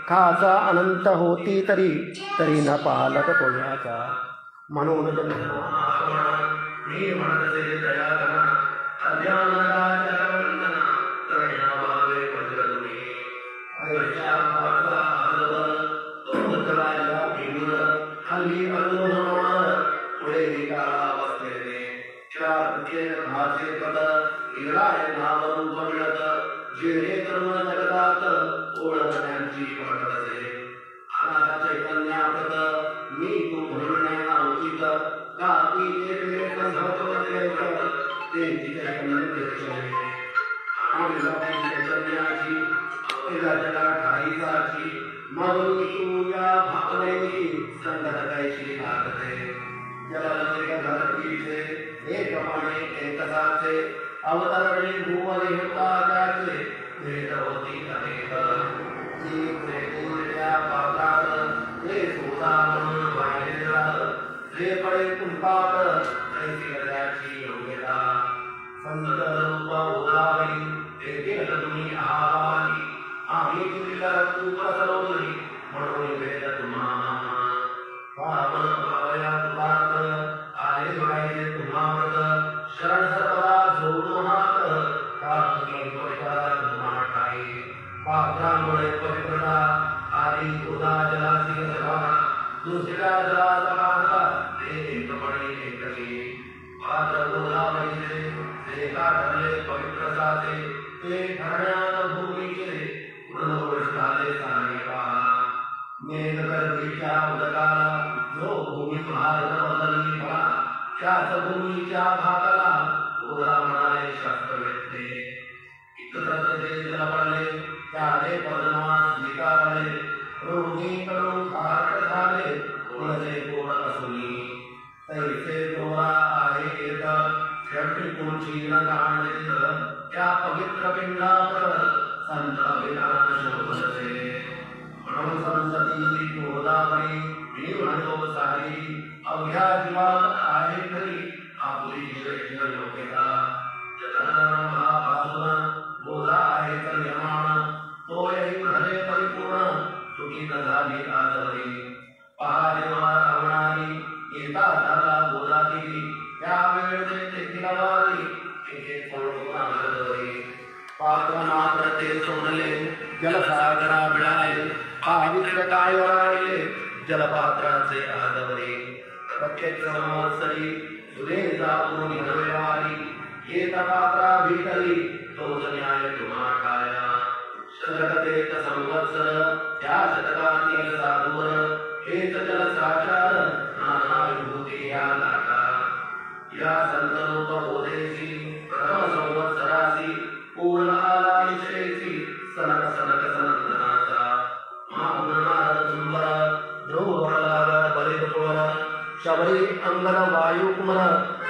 खाचा अनंत होती तरी तरी न पालक कोणाचा म्हणून भाषे पद इंद्राय नावरून पडलत जेणे करून जगतात ओळखण्याची पडते अनाथ चैतन्याप्रत मी तू म्हणण्या उचित का की ते वेळ संभवते ते चैतन्य आणि चैतन्याची जगा ठाईसाची मग तू या भावनेची संगत कैशी लागते जलते धरतीचे एकपणे एकसाचे अवतरणे भूमरी होता त्याचे भेटवती अनेक जी प्रेमच्या पावलात ते सुद्धा म्हणून वाहिलेला जे पडे कुंपात ऐसी त्याची योग्यता संत रूप उदावी ते केलं तुम्ही आवानी आम्ही तुला तू पसरवली म्हणून भेट तुम्हाला पावन पावया तुलात आले पाहिजे तुम्हावत शरण सर्वदा जोडून हात काढून तुम्हा ठाई पात्रामुळे पवित्रता आधी तुझा जलासी सभा दुसऱ्या जलाचा पाहता ते एकपणे एकली पात्र तुझा पाहिजे ते काढले पवित्र साचे ते ठरण्यात भूमीचे पूर्णवृष्टाले साने पहा मेघगर्भीच्या उदकाला जो भूमी भारत बदलली पहा त्याच भूमीच्या भागाला उदा म्हणाले शास्त्रवेत्ते इतरत्र जे जल पडले त्याने पद्मास स्वीकारले रोगी करून खाट झाले गुणचे गोड असुनी तैसे डोळा आहे एक शेवटी तुमची न काढले त्या पवित्र पिंडावर संत विधान शोभते म्हणून संतती गोदावरी मी म्हणतो सारी अवघ्या जीवात आहे तरी आपली श्रेष्ठ योग्यता जगन्नाथापासून गोदा आहे तर यमान तो यही भले परिपूर्ण चुकी न झाली आजवरी पहा जेव्हा रावणारी येता झाला गोदाती त्या वेळेस ते किनावारी तिथे सोडून आजवरी पात्र मात्र ते सोडले जलसागरा मिळाले पावित्र काय वराळे जलपात्राचे आदवरे प्रत्यक्ष महोत्सवी सुरेंद्रा पूर्णी हरवेवारी येता पात्रा भीतरी तोच न्याय तुम्हा काया शतकतेत संवत्सर त्या शतकातील साधूर हेच जलसाचार नाना विभूती या नाटा या संतरूप बोधेची प्रथम संवत्सराची पूर्ण आला निश्चयची सनक सनक सनंदनाचा महागुणनाद सुंदर ध्रुव प्रलाद बलिपुर शबरी अंगन वायु कुमर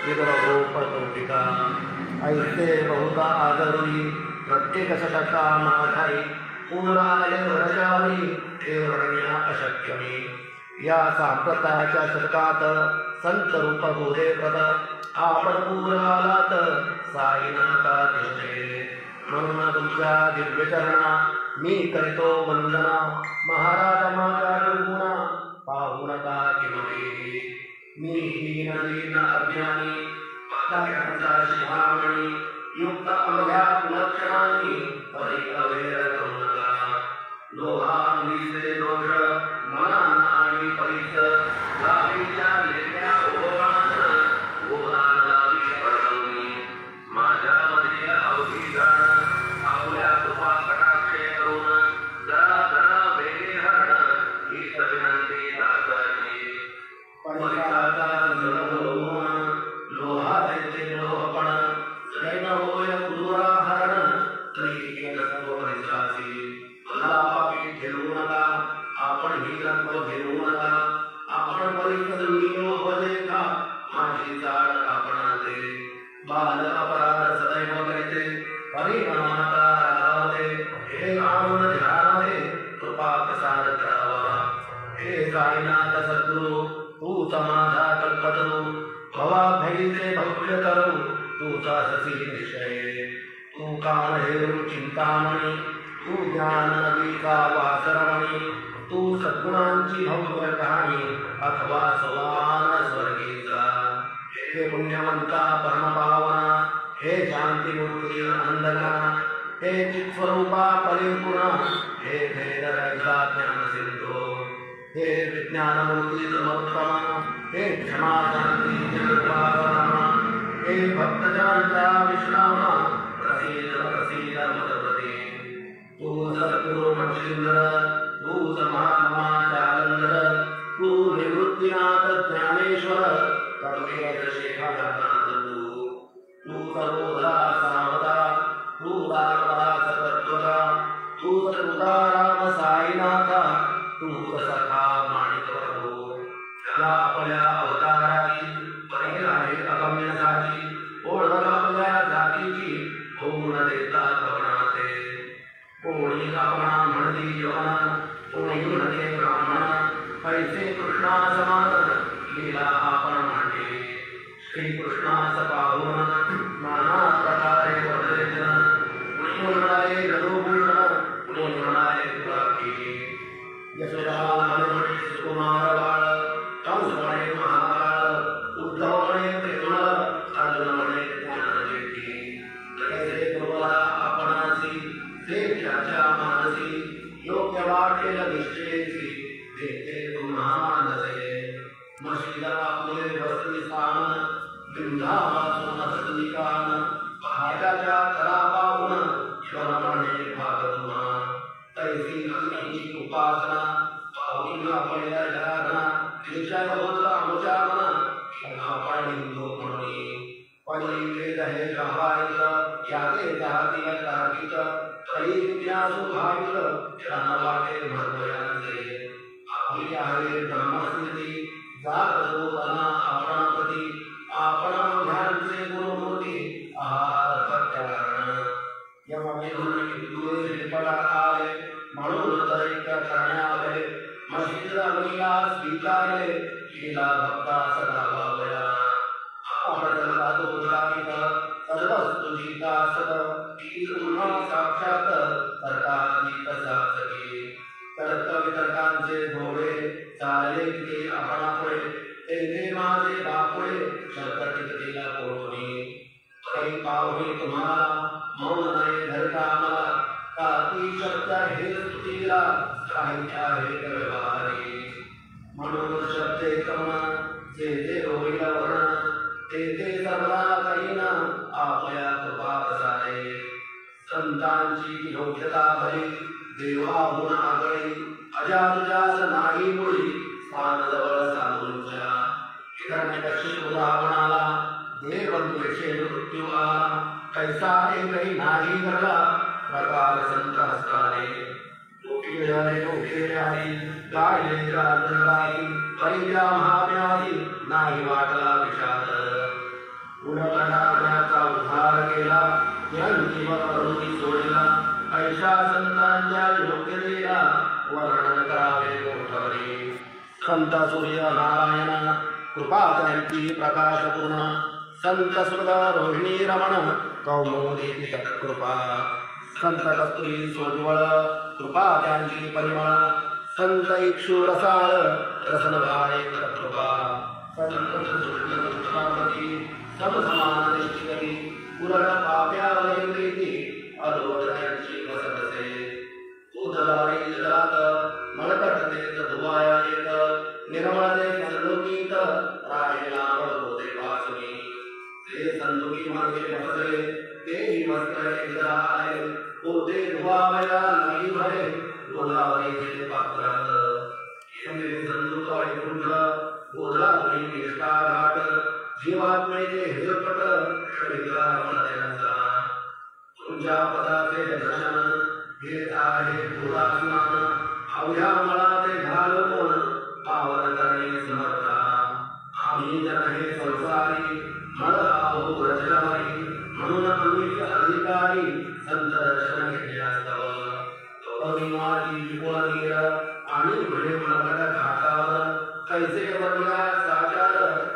विदर गोपटोटिका ऐसे बहुता आदरुई प्रत्येक शतका माठाई पूर्ण आले व्रजावरी ते वर्णिया अशक्यमी या सांप्रदायाच्या शतकात संत रूप बोधे प्रद आपण पूर्ण आलात साईनाथा दिसते म्हणून तुमच्या दिव्यचरणा मी करतो वंदना महाराज माझ्या गुणा पाहू नका किमती मी हीन दीन अज्ञानी पाताळाचा शिवामणी युक्त अवघ्या कुलक्षणांनी परी अवेर करू नका लोहा मुलीचे दोष मनान आणि परीच लावीच्या लेल्या ओवाळात गोदान लावी पडवणी माझ्यामध्ये अवघी गण आपल्या कृपा कटाक्षे करून जरा जरा वेगे हरण हीच विनंती दासाची परिकाचा जळवून लोहाचे लोहपण जैन होय कुदुरा हरण तरी नसतो परिसाची मला पापी ठेवू नका आपण ही रंग घेऊ नका आपण परिसंगियो बदेखा माझी जाड आपणाचे बाल अपराध सदैव करते परिणामाता रागावते हे आणून ध्यानावे कृपा प्रसाद करावा हे साईनाथ सद्गुरु तूच माझा कल्पतरू भवा भैसे भव्य करू तूचा ससी निश्चय तू कान हेरू चिंतामणी तू ज्ञान नवीचा वासरमणी तू सद्गुणांची भव्य कहाणी अथवा सवान स्वर्गीचा हे पुण्यवंता परमपावना हे शांतिमूर्ती आनंदना हे चित्स्वरूपा परिपूर्णा हे भेद रहिता ज्ञान सिंधू हे विज्ञानमूर्ती समोत्तमा हे क्षमा शांती निर्वाणा हे भक्तजनांचा विश्राम प्रसीद प्रसीद मदपते तू सद्गुरु मच्छिंद्र तू महात्मा जालंधर तू निवृत्तीनाथ ज्ञानेश्वर करुणेश शेखरनाथ तू सर्वदा सावदा तू दारदा सतत्वदा तू तुकाराम साईनाथ तू सखा माणिक प्रभू या आपल्या अवताराची परी आहे अगम्यसाची ओळख आपल्या जातीची होऊन देता कवणाचे कोणी आपणा म्हणती यवना कोणी म्हणते ब्राह्मणा पैसे कृष्णा समान लीला आपण मांडली श्रीकृष्णास पाहून नाना प्रकारे वर्धले जन कोणी म्हणाले गरुभूषण कोणी म्हणाले गुलाबी यशोदा म्हणे सुकुमार बाळ कंस म्हणे महाकाळ उद्धव म्हणे प्रेमळ अर्जुन म्हणे ज्ञानज्योती कैसे कृपा आपणासी ते त्याच्या मानसी योग्य वाटेल निश्चयेची देते तुम्हा मानसे मशीला आपले बसली स्थान बिंधावाचून असली कान भाग्याच्या करा पाहून श्रवणे भाग तुम्हा तैसी तुझी उपासना पाहून आपल्या जगाना विषय होता आमच्या मना आपण हिंदू म्हणून पहिले हे जहायचं याते जाती तार्किक तरी जिज्ञासू भाविक त्यांना वाटे भरभरांचे आपली आहे ब्रह्मस्थिती जात जोतना आपणापती आपण ध्यानचे गुरुमूर्ती आहार प्रत्यारण यममेधून दुरे पडा आले म्हणून दैत्य करण्यावे मशीद अग्नीला स्वीकारले शीला भक्ता सदा भावया आपणला दोषाहित सर्वस्तु शीतासत ती पुन्हा साक्षात कर्ताची तसाचकी तर्क वितर्कांचे घोडे चाले किती आपणापुढे तेथे माझे बापुढे शर्कटिकतीला कोणी काही पाहुणे तुम्हाला मौन नाही धरता मला का ती शब्द हे स्तुतीला काही आहे व्यवहारी म्हणून शब्दे कमना जे जे होईल वर्ण ते ते सर्वा करीना आपल्या कृपा प्रसारे संतांची योग्यता भरी देवाहून आगळी अजानुजास नाही मुळी स्थान जवळ साधूंच्या हिरण्यकशिपू रावणाला देवबंधूचे मृत्यू आला कैसा एकही नाही घडला प्रकार संत हस्ताने गायले राजराई परिजा महाव्याधी नाही वाटला विषाद गुणगणाचा उद्धार केला ज्ञानजीव करुणी सोडला ऐशा संतांच्या योग्यतेला वर्णन करावे मोठवरी संत सूर्य नारायण कृपा त्यांची प्रकाशपूर्ण संत सुरद रोहिणी रमण कौमुदी तत्कृपा संत कस्तुरी सोज्वळ कृपा त्यांची परिमळ संत इक्षु रसाळ रसनभाय तत्कृपा संत सुष्टी सब समान निश्चिती पुरण पाप्यावय प्रीती अलोकयांची वसतसे उदलारी जलात मळकटते धुवाया येत निर्मळते संलोकीत राहेला होते वासुनी ते संदुकी मागे बसले ते वस्त्र एकदा आले होते धुवावया नाही भरे गोदावरीचे पात्रात येणे संदुक वैकुंठ गोदावरी निष्ठा घाट जीवात्मेचे हेजपट शरीराचा तुझ्या पदाचे दर्शन घेत आहे पुरा स्नान अवघ्या मळाचे घालून पावन करणे समर्था आम्ही जन हे संसारी मळ आहो रचनारी म्हणून आम्ही अधिकारी संत दर्शन घेण्यास्तव करुणाची विपुल नीर आणि पुढे मलकट घाटावर कैसे वर्णा साचार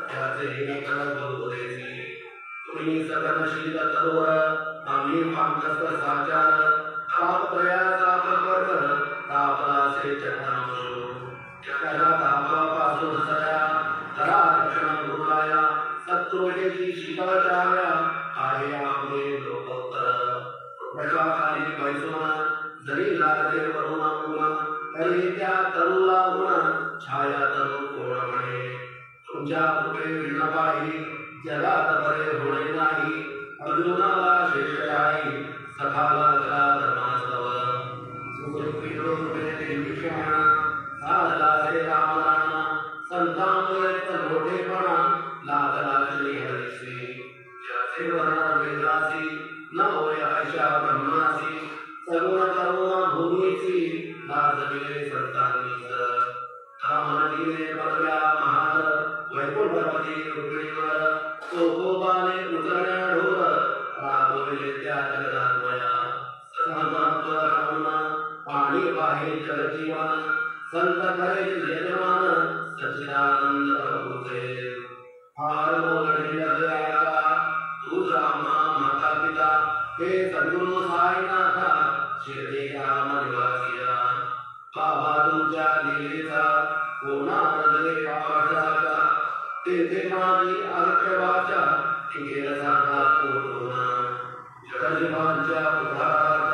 त्याचे निकळ बोलदेसी तुम्ही सगनशील तरोवर आम्ही पांकस्त साचार ताप प्रयाचा प्रकट तापलासे चरणांशू त्याला तापापासून सया तरा रक्षण गुरुराया सत्रोजेची शीतळचाव्या आहे आपले लोकोत्तर प्रजाखाली बैसून जरी लागते करुणा गुण तरी त्या तरुला गुण छाया तरू कोण म्हणे तुमच्या कृपे विणपाही जगात बरे होणे नाही अर्जुनाला शेषराई सखाला जगा धर्मास्तव सुखरूपीलो विषयाणा साधला रे रामराणा संतांमुळे मोठेपणा लागला श्री हरिश्री ज्याचे वर्णा वेदासी न होय अशा ब्रह्मासी सगुण करुणा भूमीची लाजविले संतांनीच रामनदीने पडल्या महाल वैकुंठपती रुक्मिणीवर कोकोबाने उतरण्या ढोर राबविले त्या जगदात्मया सर्वमत्व रामना पाणी वाहे जलजीवन संत करे यजमान सच्चिदानंद प्रभुचे फार मोगणी जगयाला तुझा माता पिता हे सद्गुरु साईनाथा शिर्डी राम निवासिया बाबा तुमच्या लीलेचा कोणा नजरे पावसाचा तेथे माझी अर्थ वाचा टिकेल साधा कोटोना जगजीवांच्या उद्धारार्थ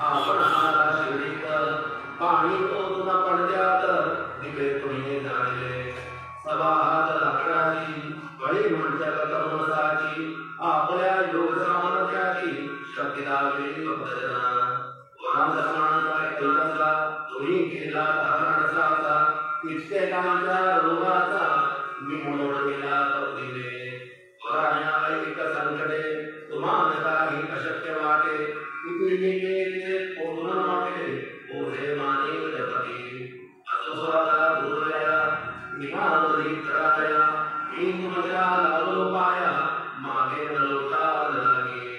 आपण आला शिर्डीकर पाणी ओतून पडद्यात दिवे कोणी जाणले सभाहात लाकडाची बळी म्हणत्या कमसाची आपल्या योगसामर्थ्याची शक्ती लावली भजना वामदमानाचा कैलासा तुम्ही केला धारणसाचा कित्येकांच्या रोगाचा मी मोड केला दिले वराण्या ऐक संकटे तुम्हाला काही अशक्य वाटे किती गेले पूर्ण वाटे ओझे माने जपती असुस्वादा दुर्दया निहावरी तराया इंद्रजा लालो पाया मागे नलोटा लागे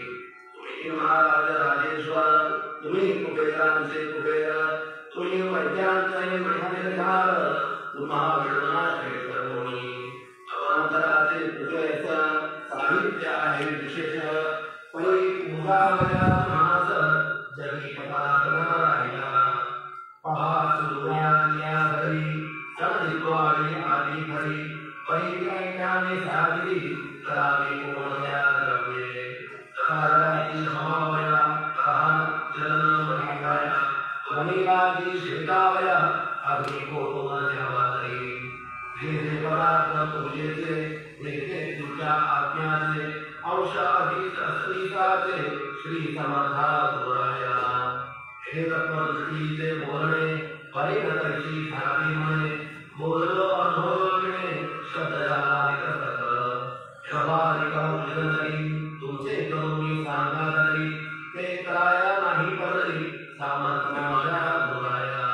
तुम्ही महाराज राजेश्वर तुम्ही कुबेरांचे कुबेर तुम्ही वैद्यांचे वैद्यधार तुम्हा विनाशे करुणी अवंतराचे पूजेचा साहित्य आहे विशेष पै पूजावया मास जगी पताकना राहिला पहा सुरुयान्या घरी सणदिवाळी आली घरी पै कैन्याने साजरी करावी कोणत्या द्रव्ये साराची समावया तहान जलन वनिगाया वनिगाजी शेतावया अग्नि कोटोन देवातरी जे पदार्थ पूजेचे ते तुझ्या आज्ञाचे औषधी श्रीकाचे श्री समर्था गुराया हे तत्वदृष्टीचे बोलणे परिणतची झाली म्हणे बोललो अनुभवणे शब्दाला निकटक शबारिका उजनरी तुमचे करुणी सांगा तरी ते कराया नाही पडली सामर्थ्य माझ्या गुराया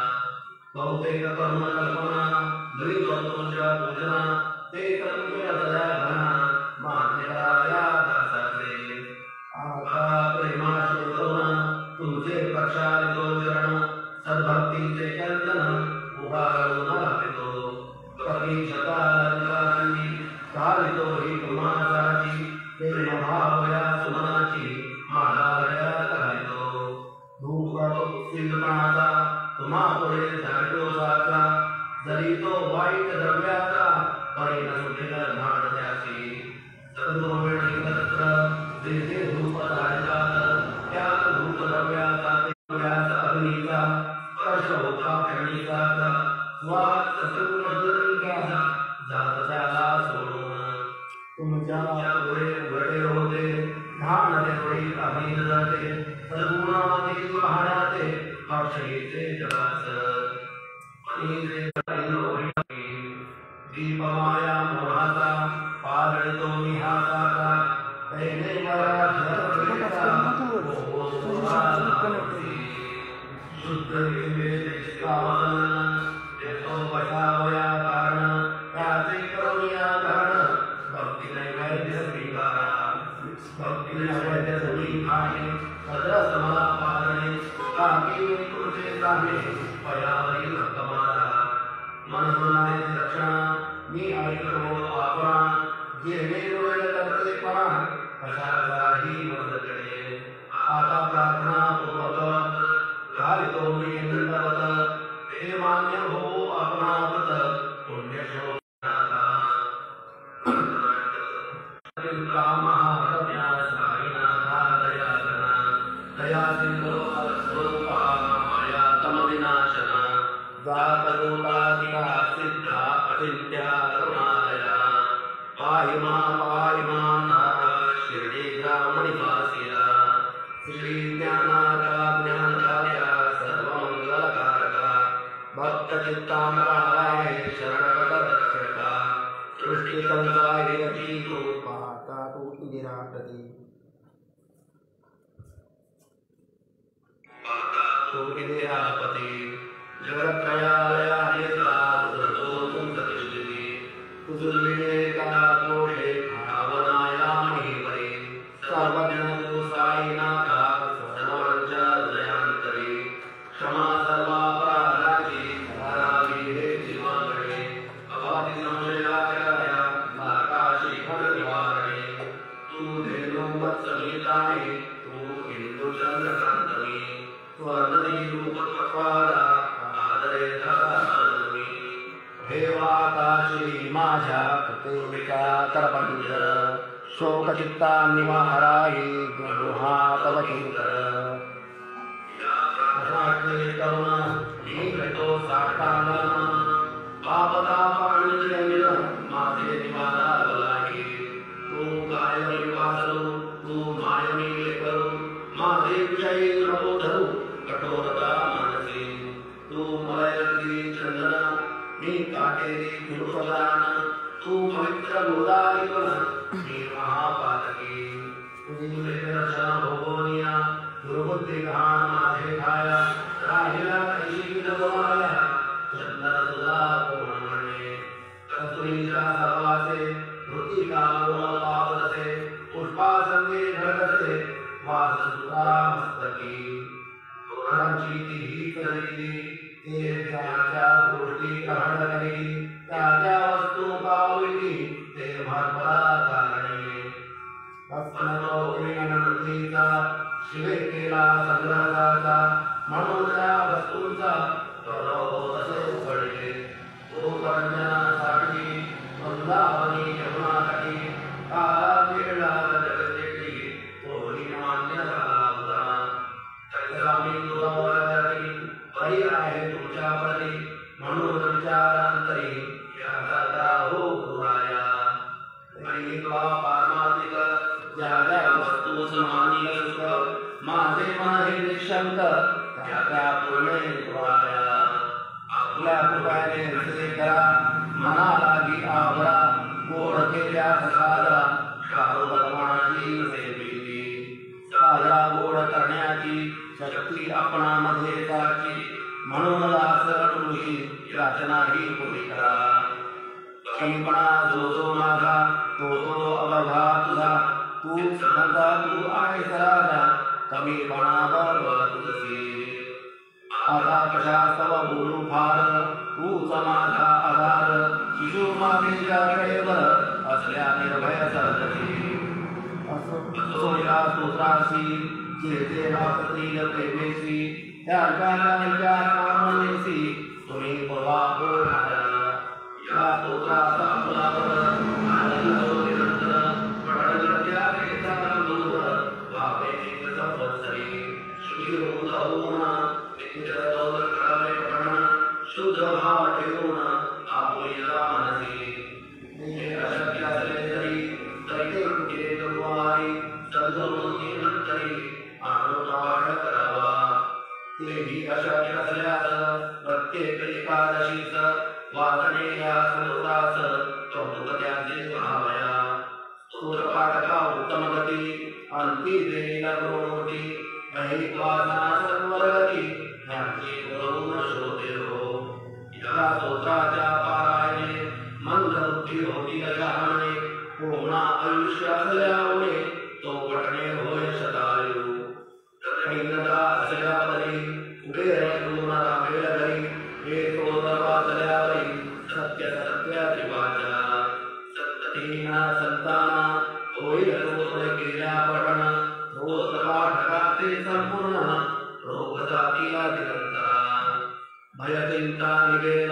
बहुतेक कर्म कल्पना द्वित्वतोच्या पूजना ते कर्म दया घना मान्य कराया दासाचे आता प्रेमाशी करुणा तुमचे प्रक्षालितो चरण सद्भक्तीचे कीर्तन उभारून राहतो प्रतीक्षता अलंकारांनी कालितो ही कुमाराची प्रेम भावया सुमनाची माळावया करायतो धूप सिद्धपणाचा तुम्हा पुढे झाडतो साचा जरी तो वाईट द्रव्याचा परिण सुटेल धाड त्याची सद्गुरुवेणी तत्र जेथे धूप धाडतात त्या धूप द्रव्याचा अग्नीचा स्पर्श होता फेणीचा स्वाद सत्वदृंग्याचा जात त्याला सोडून तुमच्या पुढे उघडे होते धान देवळी अभिन जाते सद्गुणातील पाहण्याचे अक्षयीचे जगास दीपमाया मोहाचा पारळतो निहासाचा तैने मरा शुद्ध देतो बचावया कारण त्याचे करुणिया कारण भक्ती नैवेद्य स्वीकारा भक्ती नैवेद्य धुळी खाणे सदरस मला पारणे काकी तुझे जाणे पयावरी रक्तमाला मनोनाय रक्षणा मी ऐकलो आपण जे वेळ करते पणा कशाचाही मदतकडे आता प्रार्थना पूर्वक घालितो मी दंडवत ते मान्य हो आपणावत पुण्य शोधनाता महारम्या साईनाथा दयागना दया सिंधो स्वरूपा माया तमविनाशना जातरूपादिका सिद्धा अचिंत्या करुणालया पाहि श्रीज्ञानाका ज्ञानदात्या सर्वमंगलकारका भक्तचित्तामराय शरणगतरक्षका सृष्टिसंसारे पाता तू निराटती विद्यापति जगत्रयालयानिता उदतो तुंगतिष्ठति कुसुलिनेका कोशे भावनायामहि परि सर्वज्ञो साईनाथा सर्वज्ञानयन्तरि क्षमा सर्वापराधाची धारावीरे जीवागणे अवाति संशयाचर्या आकाशी फलनिवारणे तू धेनु वत्समितानि तू इंदुचन्द्रकान्तनि स्वर्णदी रूपत्वकारा आदरे धरामि हे वाताशी माझ्या कृतेका करपंजर शोकचित्ता निवाराये गृहा तव चिंतर करुणा नीतो साठाना पापतापाणिजन्य माझे निवारा बलाही तू काय विवासरू तू मायमी करू माझे विषयी नको धरू कठोरता मानसी तू मलयगी चंदना मी काटेरी गुरुपदान तू पवित्र गोदारिपन मी महापातकी तुझी दर्शन भोगोनिया गुरुबुद्धी घाण माझे खाया राहिला कैशी डगमाया चंदन तुझा पूर्णमणे कस्तुरीचा सर्वासे मृतिका पावसे पुष्पासंगे घडसे वासुता मस्तकी पुरांची ती करीती ते त्याच्या गोष्टी ग्रहण करी त्याच्या वस्तू पाविली ते भरभरा कारणे अस्मनोनंदीचा शिवे केला संग्रहाचा म्हणून त्या वस्तूंचा तसे पडले तो करण्यासाठी वृंदावनी यमुनाकाठी काळा वेळा जगदेटी तोही मान्य झाला होता त्याचा मी तुझ्यावरती परी आहे तुमच्या परी म्हणून विचारांतरी याचा हो गुराया तुला पारमार्थिक ज्या ज्या वस्तू समानी सुख माझे मन हे निशंक त्या त्या पूर्ण गुराया आपल्या कृपाने हृदय करा मनालागी आवडा गोड केल्या साजरा शारुबलमाची सेविली साजरा गोड करण्याची शक्ती आपणामध्ये त्याची म्हणून दास तुळशी याचना ही पुरी करा कमीपणा जो जो माझा तो तो अवघा तुझा तू समजा तू आहे सराजा कमीपणा बरोबर तुझी आता कशा सव बोलू फार तूच माझा आधार शिशु मातेच्या कडेवर असल्या निर्भय सरकती असो या स्तोत्रासी जे जे वाचतील प्रेमेसी त्या गाण्याच्या कामनेसी तुम्ही बोला हो महाराज या स्तोत्राचा मुलावर आनंद निरंतर पडल त्या वेदांचा दूर भावे निकट संवत्सरी शुद्ध होऊन नित्य दौल करावे पडण शुद्ध भाव ठेवून आपोळीला मनसी हे अशक्य असले तरी दैते कुठे दुर्वारी सद्गुरूंनी नंतरी अनुपाठ करावा तेही अशक्य असल्यास प्रत्येक एकादशीच वाचणे या स्तोत्रास कौतुक त्याचे भावया स्तोत्रपाठका उत्तम गती अंती देईल गुणवती अहिक वाचना सर्वगती ह्यांची गुरुन शोधे हो या स्तोत्राच्या पारायणे मंदबुद्धी होती गजानने पूर्ण आयुष्य असल्यामुळे तो पठणे होय शतायु कैनदा असल्या परी उभे राहून रामेल घरी हे स्तोत्र वाचल्यावरी सत्य सत्याची वाचा सत्तीना संताना होईल स्तोत्र केल्या पठण स्तोत्र पाठकाचे संपूर्ण रोग जातीला निरंतरा भयचिंता निघेल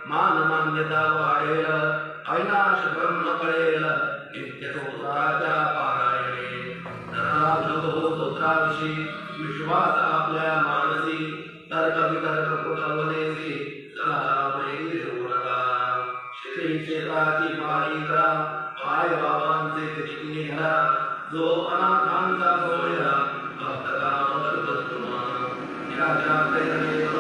मान मान्यता वाढेल अविनाश ब्रह्म कळेल नित्य स्तोत्राच्या पारायणे स्तोत्राविषयी विश्वास आपल्या मानसी तर्क वितर्क कुटवनेसी श्री क्षेत्राची पाणी करा पाय बाबांचे किती घरा जो अनाथांचा सोहळा भक्तकामकृतस्तुमा या प्रेरणेन